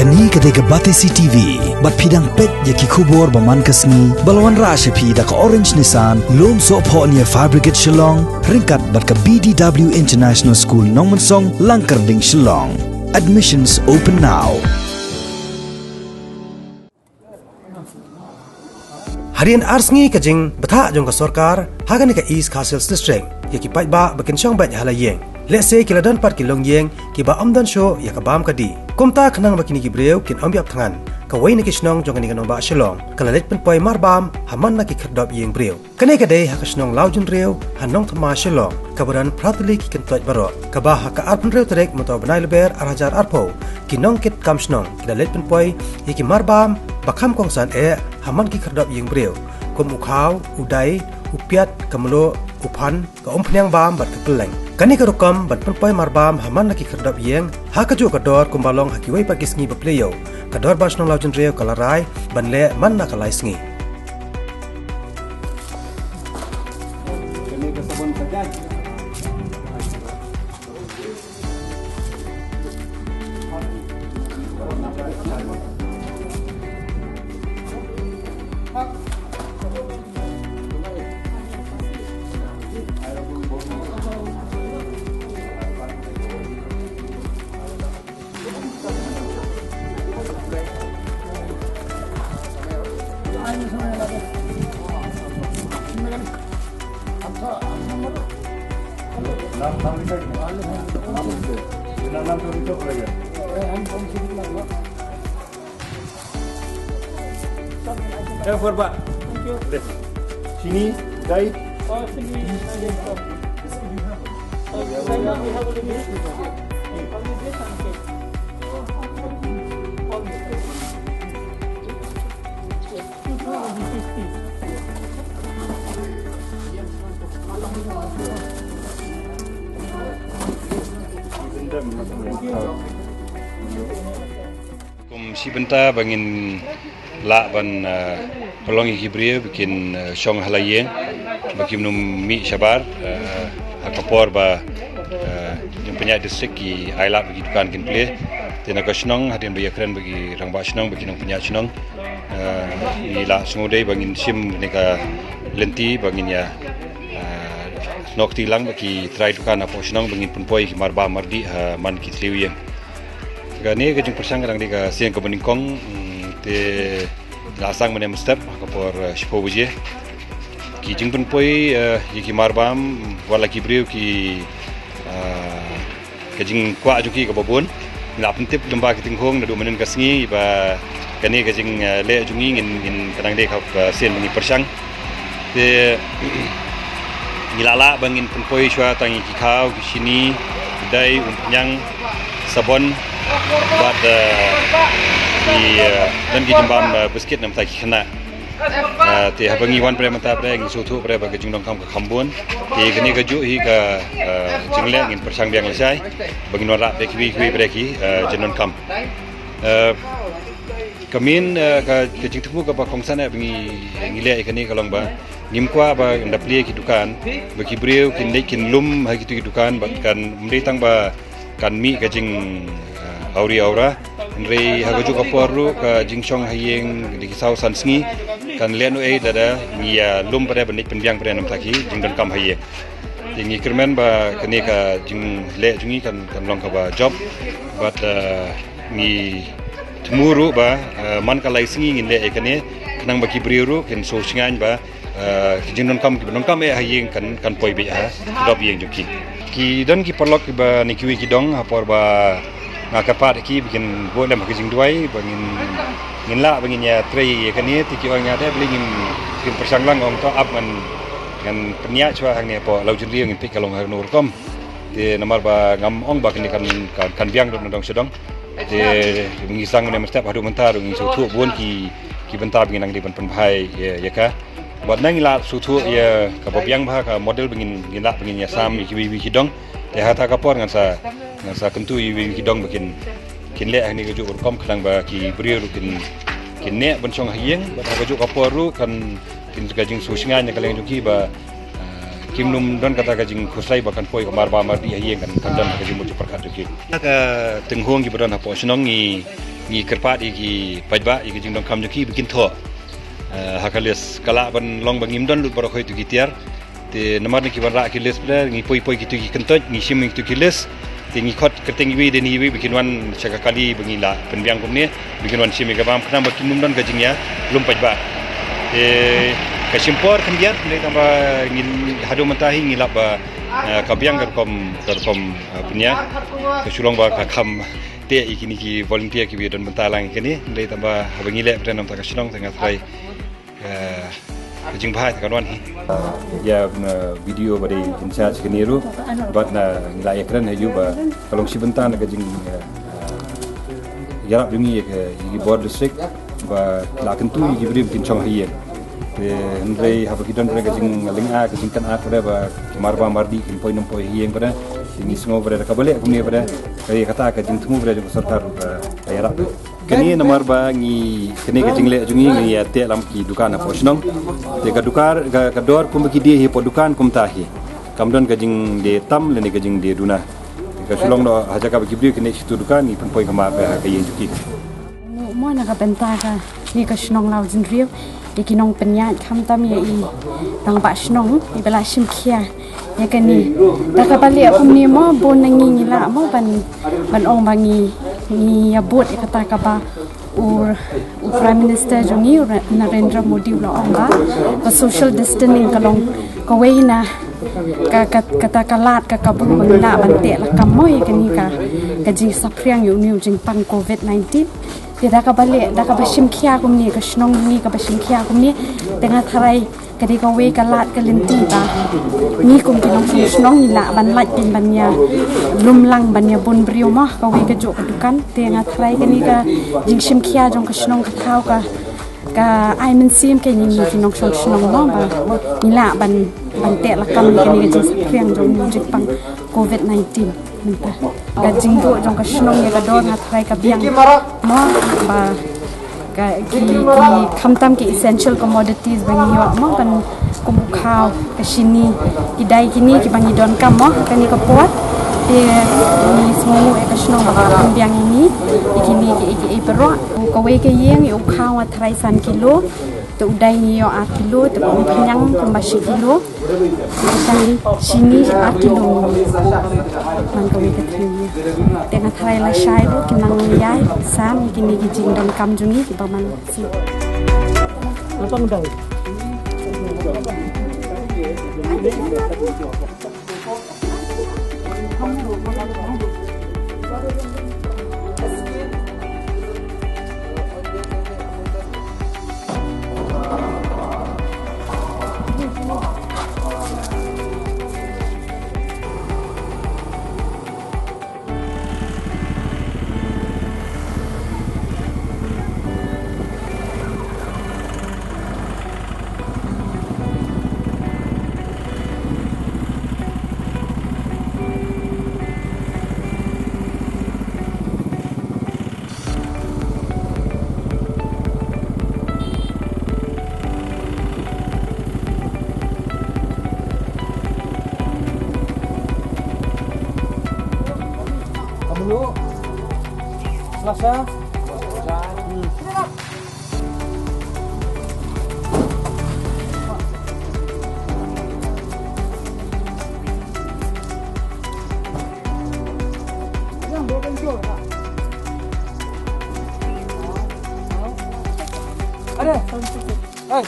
Kani ketika Batesi TV, bat pidang pet yaki kubor baman kasni, balawan rasha pi da ka Orange Nissan, lom so po niya Fabricate Shillong, ringkat bat ka BDW International School Nongmansong, Langkarding Shillong. Admissions open now. Harian arsngi kajing betha jong ka sorkar hagan ka East Castles District yaki pai ba bakin syong ba halayeng let's say kiladan par kilong yeng ki ba amdan sho ya ka bam ka di komta khnang bakini ki breu kin ambiap thangan ka wai ni kisnong jong ni ka ba shalong kala let pen poi mar bam haman na ki khadop yeng breu kane ka dei ha kisnong laujun reu hanong thama shalong kabaran pratli ki kan toj baro ka ba ha ka arpun reu trek moto banai leber arajar arpo kinong kit kamsnong kala let pen poi yaki mar bam bakham kongsan haman ki khadap yeng breu kum ukhaw udai upiat kamlo upan ka ompnyang bam bat keleng kani ka rukam bat penpoi marbam haman ki khadap yeng ha ka ju ka dor kumbalong hakiwai pakisngi bapleyo ka dor basnong laujun reu kalarai banle man na kalai sngi kani ka sabon sajad Pak. Sini, guide. Oh, sini. Sebentar bangin la ban pelongi Hebrew bikin syong halayeng bagi minum mi syabar akapor ba yang punya distrik ki aila bagi dukan kin play tenaga senong hadian bagi keren bagi rang ba senong bagi nang punya senong ni la semudai bangin sim neka lenti bangin ya nok tilang bagi try dukan apa senong bangin punpoi ki marba mardi man ki tliwiyeng gani ke jung persang rang dika siang ke beningkong te lasang menem step akapor shipo buje ki jung punpoi yiki marbam wala ki breu ki ke jing kwa juki ke babon la pentip lemba ki tinghong na du menen kasngi ba gani ke jing le jungi ngin kadang de kap sen ni persang te ngilala bangin punpoi shwa tangi ki khaw ki sini dai umpnyang sabon buat dan kita jembam biskuit nam tak kena te habangi wan pre mata pre ngi sutu pre bagi jingdong kam ke kambun te kini ke ju hi ke jingle ngin persang biang lesai bagi norak pe kiwi pre ki jenon kam kamin ke jing temu ke kongsan bagi ngile ikani kalong ba nimkwa ba ndapli ki dukan bagi breu kin lum ha ki dukan kan menditang ba kan mi ke jing auri aura nrei hagaju kaporu ka jingsong hayeng di kisau sansngi kan lenu dada ngia lum pada benik penbiang pada nam taki jingdan kam haye jingi kermen ba kene ka jing le jungi kan long ka ba job but ni temuru ba man ka lai singi ngin le kene kanang ba kibriru ken so singan ba jingdan kam hayeng kan poi be ha job yeng juki ki dan ki perlok ba ni kiwi kidong apor ba ngakapat ki bikin boleh makan jing duai bangin la bangin ya trei kani tiki orang ada beli ngin persang lang ong to up ngan penia chwa hang ne po laujun riang ngin pik kalong har nur kom de namar ba ngam ong ba kini kan biang dong sedong de ngisang ne mestap hadu mentar ngi sutu bon ki bentar bangin nang di pen bhai ya ka buat nang la sutu ya ka biang ba ka model bangin ngila bangin ya sam ki dong de hata kapor ngan sa kentu yi kidong bikin kin le ni kejuk kom kadang ba ki brio kin ne ben song hieng ba kejuk kaporu kan kin gajing susingan nya kaleng juki ba kimnum don kata kajing kusai bahkan poi kamar ba mar dia hieng kan dan kajing mo perkat juki ka tenghong gi beran apa senong ngi ngi kerpat iki pajba iki jing dong kam juki bikin tho hakalis kala ban long bangim don lut barokoi tu gitiar te namar ni ki ban ra ki les bla ngi poi poi ki tu ki kentoj ngi sim ngi tu ki les te ngi khot keteng wi deni wi bikin wan chaka kali bangi la penbiang kum ni bikin wan sim ga bam khna bakin num don ga jing ya lum pajba kasimpor kemudian mulai tambah ingin hadu mentahi ngilap kabiang kerkom punya kesulong ba kakam te ikini ki volunteer ki bidan mentalang kini mulai tambah ngilap pada nam takasulong tengah try jing bahai kawan ya video pada in charge kini ru buat na ngilap ekran haju ba kalau sebentar nak jing yarap dungi ke board district ba lakan tu ki beri mungkin chong hiye Andre haba kidon mereka jing linga ke jingkan a pada ba marba mardi kin poi nom poi hieng pada ini semua pada ka balik kumni pada kaya kata ka jing temu pada serta ayara kini nomor ba ngi kini ka jing le jungi ngi ya te lam ki dukan apa snong te ka dukar ka dor kum ki dia he po dukan kum tahi kamdon ka jing de tam le ka jing de duna ka sulong do haja ka ki bri kini situ dukan ni poi ka ma ba ka yen juki mo na ka benta ka ni ka snong lau jin riu ikinong penyat kam tam ya i tang ba snong i bela sim khia ya kani da ka bali apum ni mo bon nangi ni la mo ban ong bangi ni abot kata ka ba ur prime minister jungi Narendra Modi la ong ba social distancing kalong ka weina kata kalat ka kabun bangla bante la kamoy kani ka jing sapriang yu niu jing pan covid-19 dia ka balik dah ka basim khia kum ni ka snong ni ka basim khia kum ni tengah tharai kadi ka we ka lat ka lenti ta ni kum ki nong snong ni la ban lat tin ban ya lum lang ban ya bon brio ma ka we ka jo ka dukan tengah tharai kani ka jing sim khia jong ka snong ka thau ka ai men sim ke ni ki nong snong ma ba ni la ban te la kam ni ka jing sapriang jong jing pang covid-19 minta gajing do jong ka snong ya ka dor na try ka biang mo ba ka ki khamtam ki essential commodities bangi yo mo kan kum khao ka shini ki dai kini ki bangi don kam mo kani ka pot ni semua ka snong ba biang ini ikini ki pero ka we ka yeng yo khao a try san kilo tu dai ni yo 8 kilo tu penyang ku 10 kilo sini 8 kilo man ko wika trinya tengah tharai la shai ro kinang yai sam kini ki jing dong kam jungi ki paman si Abang dah. Dulu Selasa ada hai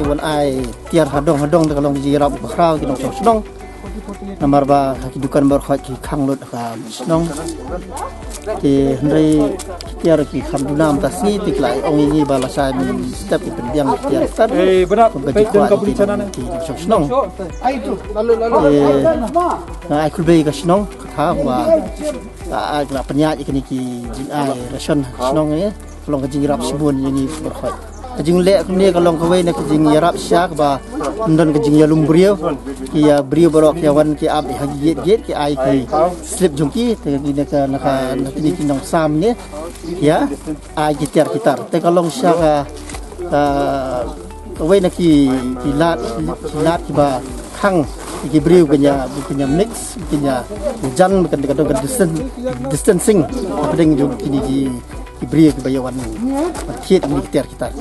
Jual ai tiar hadong hadong kalau di rap khau di nong sedong nomor ba kehidupan berkhot ki khanglot ka snong ki hendai tiar ki khamdunam tasni tiklai ong ini bala sai mi step ki pendiang tiar tan benar. Baik dan kepolisian ana. ki snong ai kulbe ka snong kha wa ai la penyat ikni ki jing ai rasion snong ni long ka jing rap sibun ini berkhot kajing lek ni kalong kawai na kajing yarap syak ba ndon kajing yalum brio ki ya brio borok ya wan ki ab hagiet get ki ai ki slip jungki te ki naka ni ki nong sam ni ya ai ki tiar kitar te kalong syak kawai na ki lat ki ba khang ki brio kanya mix kanya jan kan kadang distancing pedeng jung ki brio ki bayawan kiet ni tiar kitar